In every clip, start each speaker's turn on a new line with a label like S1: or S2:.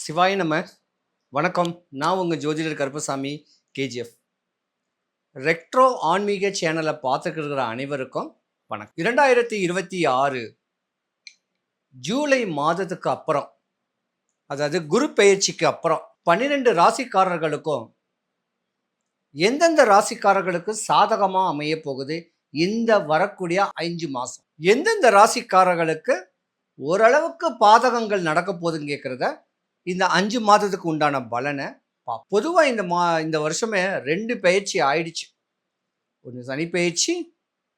S1: சிவாய நம. வணக்கம். நான் உங்கள் ஜோதிடர் கருப்பசாமி, கேஜிஎஃப். ரெட்ரோ ஆன்மீக சேனலை பார்த்துக்கிற அனைவருக்கும் வணக்கம். 2026 ஜூலை மாதத்துக்கு அப்புறம், அதாவது குரு பெயர்ச்சிக்கு அப்புறம் 12 ராசிக்காரர்களுக்கும் எந்தெந்த ராசிக்காரர்களுக்கு சாதகமாக அமைய போகுது இந்த வரக்கூடிய 5 மாதம், எந்தெந்த ராசிக்காரர்களுக்கு ஓரளவுக்கு பாதகங்கள் நடக்க போகுதுன்னு கேட்குறத இந்த 5 மாதத்துக்கு உண்டான பலனை பொதுவாக இந்த வருஷமே 2 பயிற்சி ஆயிடுச்சு. ஒன்று சனி பயிற்சி,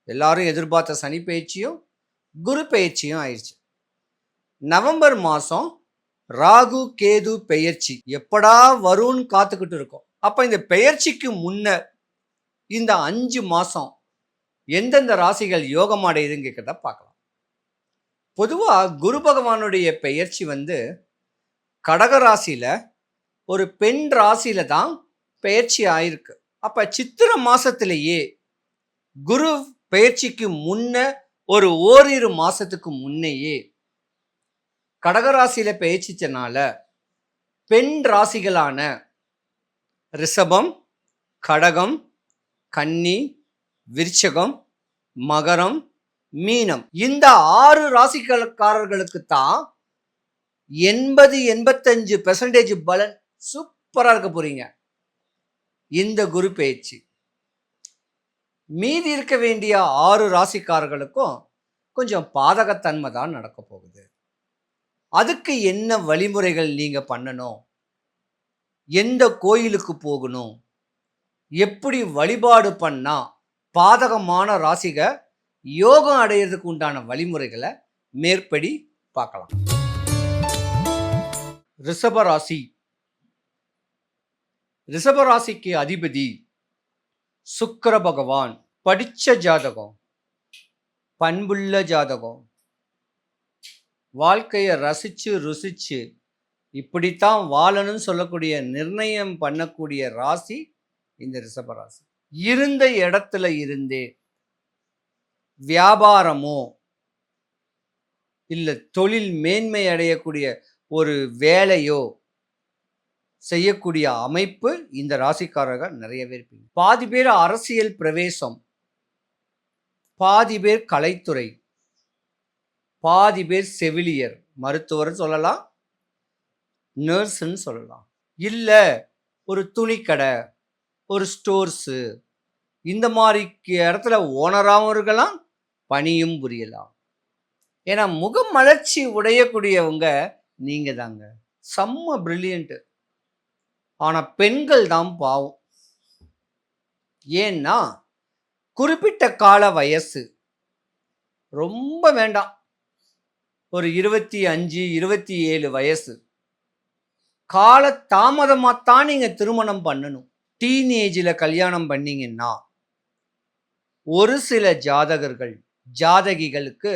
S1: எல்லாரும் எதிர்பார்த்த சனி பயிற்சியும் குரு பயிற்சியும் ஆயிடுச்சு. நவம்பர் மாதம் ராகு கேது பெயர்ச்சி எப்படா வரும்னு காத்துக்கிட்டு இருக்கோம். அப்போ இந்த பெயர்ச்சிக்கு முன்னர் இந்த 5 மாதம் எந்தெந்த ராசிகள் யோகம் அடையுதுன்னு கேட்கறத பார்க்கலாம். பொதுவாக குரு பகவானுடைய பெயர்ச்சி கடகராசியில் ஒரு பெண் ராசியில தான் பெயர்ச்சி ஆயிருக்கு. அப்ப சித்திர மாசத்திலேயே குரு பெயர்ச்சிக்கு முன்ன ஒரு ஓரிரு மாசத்துக்கு முன்னையே கடகராசியில பெயர்ச்சிச்சனால பெண் ராசிகளான ரிஷபம், கடகம், கன்னி, விருச்சகம், மகரம், மீனம் இந்த 6 ராசிக்காரர்களுக்கு தான் 80-85% பலன் சூப்பரா இருக்க போறீங்க இந்த குரு பெயர்ச்சி. மீதி இருக்க வேண்டிய 6 ராசிக்காரர்களுக்கும் கொஞ்சம் பாதகத்தன்மை தான் நடக்க போகுது. அதுக்கு என்ன வழிமுறைகள் நீங்க பண்ணணும், எந்த கோயிலுக்கு போகணும், எப்படி வழிபாடு பண்ணா பாதகமான ராசிக யோகம் அடையிறதுக்கு உண்டான வழிமுறைகளை மேற்படி பார்க்கலாம். ரிஷபராசி. ரிஷபராசிக்கு அதிபதி சுக்கிர பகவான். படிச்ச ஜாதகம், பண்புள்ள ஜாதகம், வாழ்க்கையை ரசிச்சு ருசிச்சு இப்படித்தான் வாழணும்னு சொல்லக்கூடிய நிர்ணயம் பண்ணக்கூடிய ராசி இந்த ரிஷபராசி. இருந்த இடத்துல இருந்தே வியாபாரமோ இல்லை தொழில் மேன்மை அடையக்கூடிய ஒரு வேலையோ செய்யக்கூடிய அமைப்பு இந்த ராசிக்காரர்கள் நிறையவே இருப்பீங்க. பாதி பேர் அரசியல் பிரவேசம், பாதி பேர் கலைத்துறை, பாதி பேர் செவிலியர், மருத்துவர் சொல்லலாம், நர்ஸ்ன்னு சொல்லலாம், இல்லை ஒரு துணிக்கடை, ஒரு ஸ்டோர்ஸு, இந்த மாதிரி இடத்துல ஓனராகவும் இருக்கலாம், பணியும் புரியலாம். ஏன்னா முகமலர்ச்சி உடையக்கூடியவங்க நீங்க தாங்க, செம்ம பிரில்லியன்ட். ஆனா பெண்கள் தான் பாவம். ஏன்னா குறிப்பிட்ட கால வயசு ரொம்ப வேண்டாம், ஒரு 25-27 வயசு கால தாமதமாத்தான் நீங்க திருமணம் பண்ணணும். டீனேஜில் கல்யாணம் பண்ணீங்கன்னா ஒரு சில ஜாதகர்கள் ஜாதகிகளுக்கு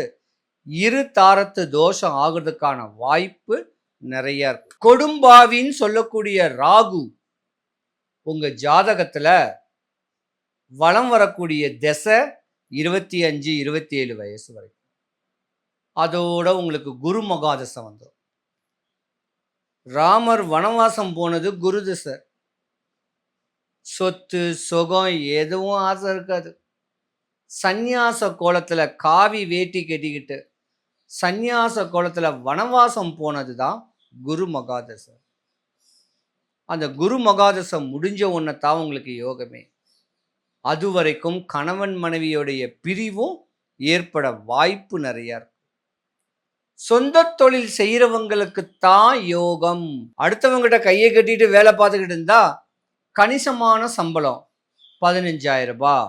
S1: 2 தாரத்து தோஷம் ஆகுறதுக்கான வாய்ப்பு நிறைய இருக்கு. கொடும்பாவின்னு சொல்லக்கூடிய ராகு உங்க ஜாதகத்துல வலம் வரக்கூடிய திசை 25-27 வயசு வரைக்கும். அதோட உங்களுக்கு குரு மகாதசை வந்துடும். ராமர் வனவாசம் போனது குரு திசை. சொத்து சுகம் எதுவும் ஆசை இருக்காது. சந்நியாச கோலத்துல காவி வேட்டி கட்டிக்கிட்டு சந்நியாச கோலத்துல வனவாசம் போனது தான் குரு மகாதசை. அந்த குரு மகாதசை முடிஞ்ச ஒன்னதான் உங்களுக்கு யோகமே. அது வரைக்கும் கணவன் மனைவியோடைய பிரிவும் ஏற்பட வாய்ப்பு நிறைய இருக்கு. சொந்த தொழில் செய்யறவங்களுக்கு தான் யோகம். அடுத்தவங்கிட்ட கையை கட்டிட்டு வேலை பார்த்துக்கிட்டு இருந்தா கணிசமான சம்பளம் 15,000 ரூபாய்,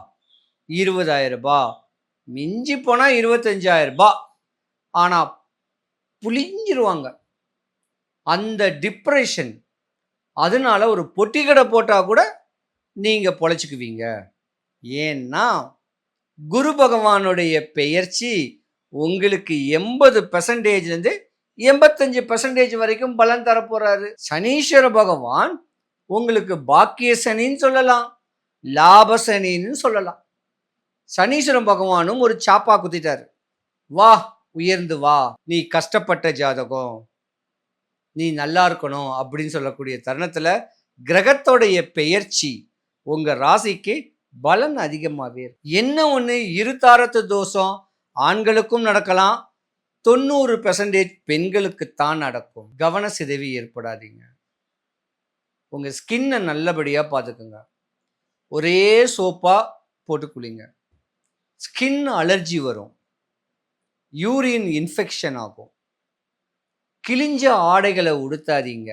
S1: 20,000 ரூபாய், மிஞ்சி போனா 25,000 ரூபாய். ஆனா புளிஞ்சிருவாங்க அந்த டிப்ரெஷன். அதனால ஒரு பொட்டி கடை போட்டா கூட நீங்க பொழைச்சிக்குவீங்க. ஏன்னா குரு பகவானுடைய பெயர்ச்சி உங்களுக்கு 80%-லேருந்து 85% வரைக்கும் பலன் தரப்போறாரு. சனீஸ்வர பகவான் உங்களுக்கு பாக்கிய சனின்னு சொல்லலாம், லாப சனின்னு சொல்லலாம். சனீஸ்வர பகவானும் ஒரு சாப்பா குத்திட்டாரு. வா உயர்ந்து வா, நீ கஷ்டப்பட்ட ஜாதகம், நீ நல்லா இருக்கணும் அப்படின்னு சொல்லக்கூடிய தருணத்தில் கிரகத்தோடைய பெயர்ச்சி உங்கள் ராசிக்கு பலன் அதிகமாகவே இருக்கு. என்ன ஒன்று, இருதாரத்து தோஷம் ஆண்களுக்கும் நடக்கலாம், 90% பெண்களுக்குத்தான் நடக்கும். கவன சிதைவு ஏற்படாதீங்க. உங்கள் ஸ்கின்னை நல்லபடியாக பார்த்துக்குங்க. ஒரே சோப்பாக போட்டு குளிங்க. ஸ்கின் அலர்ஜி வரும், யூரின் இன்ஃபெக்ஷன் ஆகும். கிழிஞ்ச ஆடைகளை உடுத்தாதீங்க,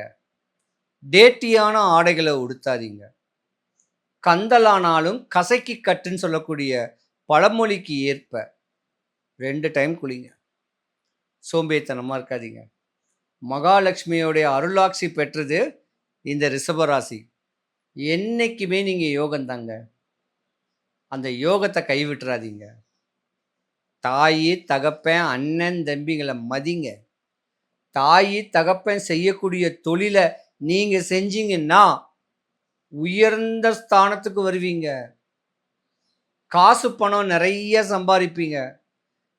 S1: டேட்டியான ஆடைகளை உடுத்தாதீங்க. கந்தலானாலும் கசைக்கு கட்டுன்னு சொல்லக்கூடிய பழமொழிக்கு ஏற்ப 2 டைம் குளிங்க. சோம்பேத்தனமாக இருக்காதீங்க. மகாலட்சுமியோடைய அருளாட்சி பெற்றது இந்த ரிஷபராசி. என்னைக்குமே நீங்கள் யோகந்தாங்க. அந்த யோகத்தை கைவிட்டுறாதீங்க. தாய் தகப்பன் அண்ணன் தம்பிங்களை மதிங்க. தாய் தகப்பன் செய்யக்கூடிய தொழிலை நீங்கள் செஞ்சீங்கன்னா உயர்ந்த ஸ்தானத்துக்கு வருவீங்க. காசு பணம் நிறைய சம்பாதிப்பீங்க.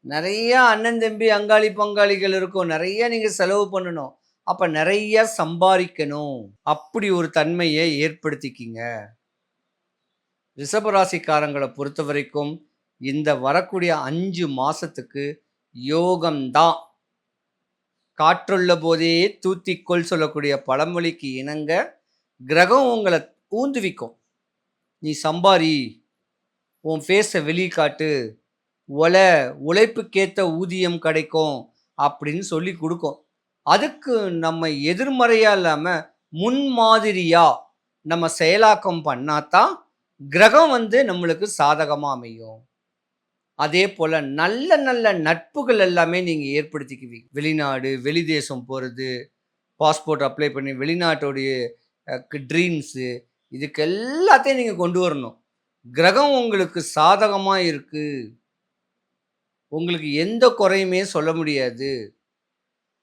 S1: நிறைய அண்ணன் தம்பி அங்காளி பங்காளிகள் இருக்கும், நிறைய நீங்கள் செலவு பண்ணணும். அப்போ நிறைய சம்பாதிக்கணும். அப்படி ஒரு தன்மையை ஏற்படுத்திக்கிங்க. ரிஷபராசிக்காரங்களை பொறுத்த வரைக்கும் இந்த வரக்கூடிய 5 மாதத்துக்கு யோகம்தான். காற்றுள்ள போதே தூத்திக்கொள் சொல்லக்கூடிய பழமொழிக்கு இணங்க கிரகம் உங்களை ஊந்துவிக்கும். நீ சம்பாரி, உன் ஃபேஸை வெளிக்காட்டு, உழைப்புக்கேற்ற ஊதியம் கிடைக்கும் அப்படின்னு சொல்லி கொடுக்கும். அதுக்கு நம்ம எதிர்மறையாக இல்லாமல் முன்மாதிரியாக நம்ம செயலாக்கம் பண்ணாதான் கிரகம் நம்மளுக்கு சாதகமாக அமையும். அதே போல் நல்ல நல்ல நட்புகள் எல்லாமே நீங்கள் ஏற்படுத்திக்குவீங்க. வெளிநாடு வெளிதேசம் போகிறது, பாஸ்போர்ட் அப்ளை பண்ணி வெளிநாட்டுடைய ட்ரீம்ஸு, இதுக்கு எல்லாத்தையும் நீங்கள் கொண்டு வரணும். கிரகம் உங்களுக்கு சாதகமாக இருக்குது. உங்களுக்கு எந்த குறையுமே சொல்ல முடியாது.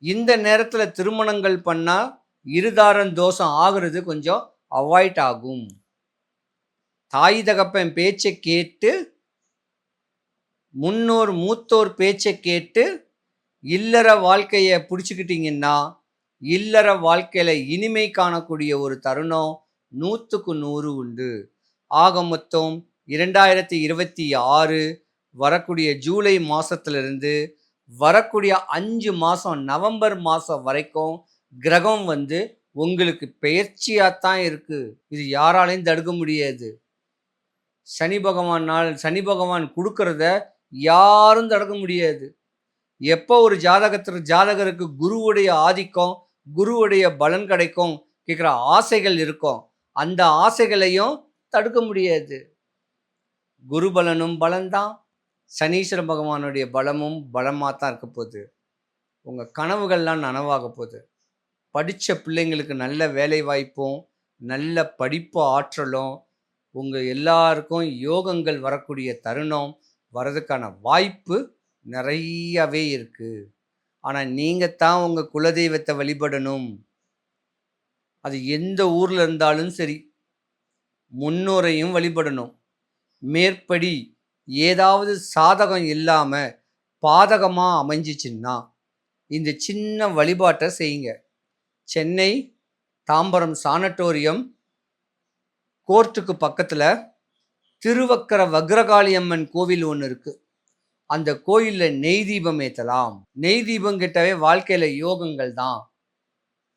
S1: இந்த நேரத்தில் திருமணங்கள் பண்ணால் இருதாரன் தோஷம் ஆகிறது கொஞ்சம் அவாய்ட் ஆகும். தாய் தகப்பன் பேச்சை கேட்டு, முன்னோர் மூத்தோர் பேச்சை கேட்டு இல்லற வாழ்க்கையை பிடிச்சிக்கிட்டிங்கன்னா இல்லற வாழ்க்கையில் இனிமை காணக்கூடிய ஒரு தருணம் 100க்கு 100 உண்டு. ஆக மொத்தம் 2026 வரக்கூடிய ஜூலை மாதத்திலிருந்து வரக்கூடிய 5 மாதம் நவம்பர் மாதம் வரைக்கும் கிரகம் உங்களுக்கு பெயர்ச்சியாகத்தான் இருக்குது. இது யாராலையும் தடுக்க முடியாது. சனி பகவான் கொடுக்கறத யாரும் தடுக்க முடியாது. எப்போ ஒரு ஜாதகருக்கு குருவுடைய ஆதிக்கம், குருவுடைய பலன் கிடைக்கும் கேட்குற ஆசைகள் இருக்கும், அந்த ஆசைகளையும் தடுக்க முடியாது. குரு பலனும் பலன்தான், சனீஸ்வர பகவானுடைய பலமும் பலமாக தான் இருக்க போகுது. உங்கள் கனவுகள்லாம் நனவாக போகுது. படித்த பிள்ளைங்களுக்கு நல்ல வேலை வாய்ப்பும் நல்ல படிப்பு ஆற்றலும் உங்கள் எல்லாருக்கும் யோகங்கள் வரக்கூடிய தருணம் வர்றதுக்கான வாய்ப்பு நிறையவே இருக்குது. ஆனால் நீங்கள் தான் உங்கள் குலதெய்வத்தை வழிபடணும். அது எந்த ஊரில் இருந்தாலும் சரி, முன்னோரையும் வழிபடணும். மேற்படி ஏதாவது சாதகம் இல்லாமல் பாதகமாக அமைஞ்சிச்சின்னா இந்த சின்ன வழிபாட்டை செய்யுங்க. சென்னை தாம்பரம் சானட்டோரியம் கோர்ட்டுக்கு பக்கத்தில் திருவக்கர வக்ரகாளியம்மன் கோவில் ஒன்று இருக்குது. அந்த கோயிலில் நெய் தீபம் ஏற்றலாம். நெய் தீபம் கிட்டவே வாழ்க்கையில் யோகங்கள் தான்.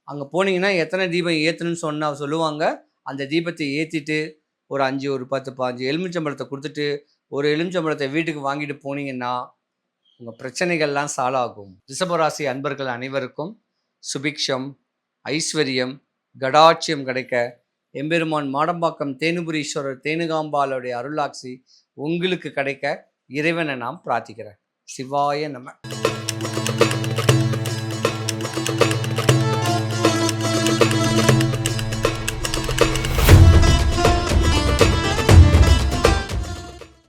S1: அங்கே போனீங்கன்னா எத்தனை தீபம் ஏற்றணும்னு சொல்லுவாங்க. அந்த தீபத்தை ஏற்றிட்டு ஒரு 5 ஒரு 10 15 எலுமிச்சம்பழத்தை கொடுத்துட்டு ஒரு எலுமிச்சம்பழத்தை வீட்டுக்கு வாங்கிட்டு போனீங்கன்னா உங்கள் பிரச்சனைகள்லாம் சால்வ் ஆகும். ரிஷபராசி அன்பர்கள் அனைவருக்கும் சுபிக்ஷம், ஐஸ்வர்யம், கடாட்சியம் கிடைக்க எம்பெருமான் மாடம்பாக்கம் தேனுபுரீஸ்வரர் தேனுகாம்பாளுடைய அருளாட்சி உங்களுக்கு கிடைக்க இறைவனை நாம் பிரார்த்திக்கிறேன். சிவாய நம.